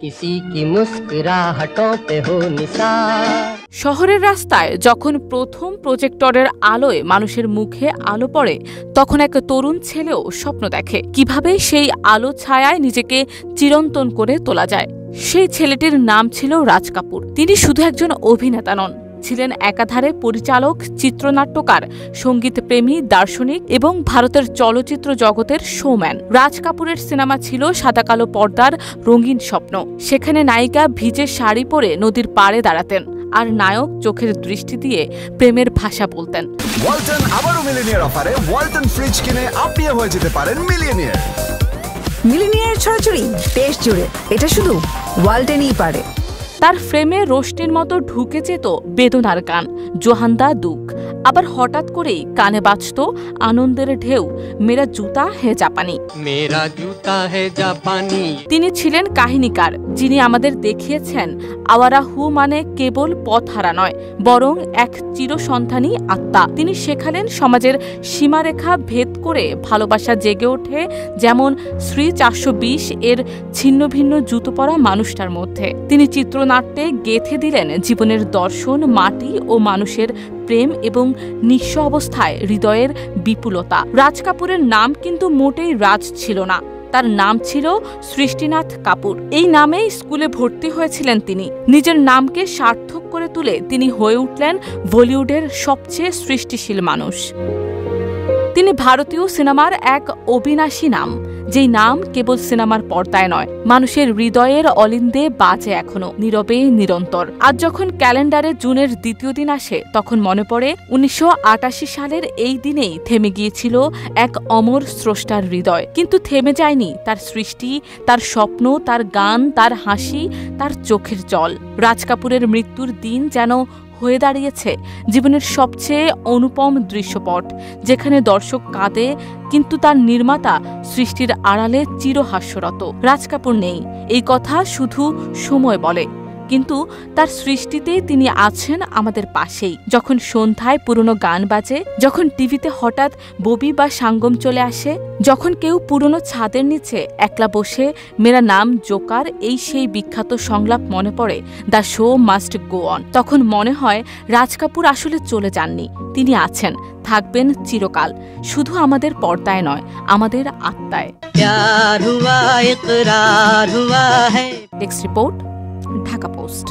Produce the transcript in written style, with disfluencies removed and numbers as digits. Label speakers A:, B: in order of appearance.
A: किसी की मुस्कुराहटों पे हो निसार।
B: শহরের রাস্তায় যখন প্রথম প্রজেক্টরের আলোয় মানুষের মুখে আলো পড়ে, তখন এক তরুণ ছেলেও স্বপ্ন দেখে কিভাবে সেই আলো ছায়ায় নিজেকে চিরন্তন করে তোলা যায়। সেই ছেলেটির নাম ছিল রাজ কাপুর। তিনি শুধু একজন অভিনেতা নন, ছিলেন একাধারে পরিচালক, চিত্রনাট্যকার, সঙ্গীতপ্রেমী, দার্শনিক এবং ভারতের চলচ্চিত্র জগতের শোম্যান। রাজ কাপুরের সিনেমা ছিল সাদাকালো পর্দার রঙিন স্বপ্ন। সেখানে নায়িকা ভিজে শাড়ি পরে নদীর পাড়ে দাঁড়াতেন, আর নায়ক চোখের দৃষ্টি দিয়ে প্রেমের ভাষা বলতেন।
C: ওয়ালটন আবারও মিলিয়নিয়ার অফারে ওয়ালটন ফ্রিজ কিনে আপনিও হয়ে যেতে পারেন মিলিয়নিয়ার।
D: মিলিয়নিয়ার ছড়াছড়ি দেশ জুড়ে, এটা শুধু ওয়ালটনই পারে।
B: তার ফ্রেমে রোশনির মতো ঢুকে যেত বেদনার গান, জোহান্দা দুঃখ। আবার হঠাৎ করেই কানে বাজত আনন্দের ঢেউ, মেরা জুতা হে জাপানি।
A: मेरा जूता है जापानी।
B: তিনি ছিলেন কাহিনীকার, যিনি আমাদের দেখিয়েছেন আওয়ারা হু মানে কেবল পথহারা নয়, বরং এক চিরসন্ধানী আত্মা। তিনি শেখালেন সমাজের সীমারেখা ভেদ করে ভালোবাসা জেগে ওঠে যেমন শ্রী 420 এর ছিন্ন ভিন্ন জুতো পরা মানুষটার মধ্যে। তিনি চিত্রনাট্যে গেঁথে দিলেন জীবনের দর্শন, মাটি ও মানুষের প্রেম এবং নিঃস্ব অবস্থায় হৃদয়ের বিপুলতা। রাজ কাপুরের নাম কিন্তু মোটেই রাজ ছিল না, তার নাম ছিল সৃষ্টিনাথ কাপুর। এই নামেই স্কুলে ভর্তি হয়েছিলেন তিনি। নিজের নামকে সার্থক করে তুলে তিনি হয়ে উঠলেন বলিউডের সবচেয়ে সৃষ্টিশীল মানুষ। তিনি ভারতীয় সিনেমার এক অবিনাশী নাম, যেই নাম কেবল সিনেমার পর্দায় নয়, মানুষের হৃদয়ের অলিন্দে বাজে এখনো, নীরবে নিরন্তর। আজ যখন ক্যালেন্ডারে জুনের দ্বিতীয় দিন আসে, তখন মনে পড়ে 1988 সালের এই দিনেই থেমে গিয়েছিল এক অমর স্রষ্টার হৃদয়। কিন্তু থেমে যায়নি তার সৃষ্টি, তার স্বপ্ন, তার গান, তার হাসি, তার চোখের জল। রাজ কাপুরের মৃত্যুর দিন যেন হয়ে দাঁড়িয়েছে জীবনের সবচেয়ে অনুপম দৃশ্যপট, যেখানে দর্শক কাঁদে কিন্তু তার নির্মাতা সৃষ্টির আড়ালে চিরহাস্যরত। রাজ কাপুর নেই, এই কথা শুধু সময় বলে, কিন্তু তার সৃষ্টিতে তিনি আছেন আমাদের পাশেই। যখন সন্ধ্যায় পুরনো গান বাজে, যখন টিভিতে হঠাৎ ববি বা সাঙ্গম চলে আসে, যখন কেউ পুরনো ছাদের নিচে একলা বসে মেরা নাম জোকার এই সেই বিখ্যাত সংলাপ মনে পড়ে, the show must go on, তখন মনে হয় রাজ কাপুর আসলে চলে যাননি, তিনি আছেন, থাকবেন চিরকাল, শুধু আমাদের পর্দায় নয়, আমাদের আত্মায়।
A: प्यार हुआ इकरार हुआ है।
B: Text report, Dhaka post.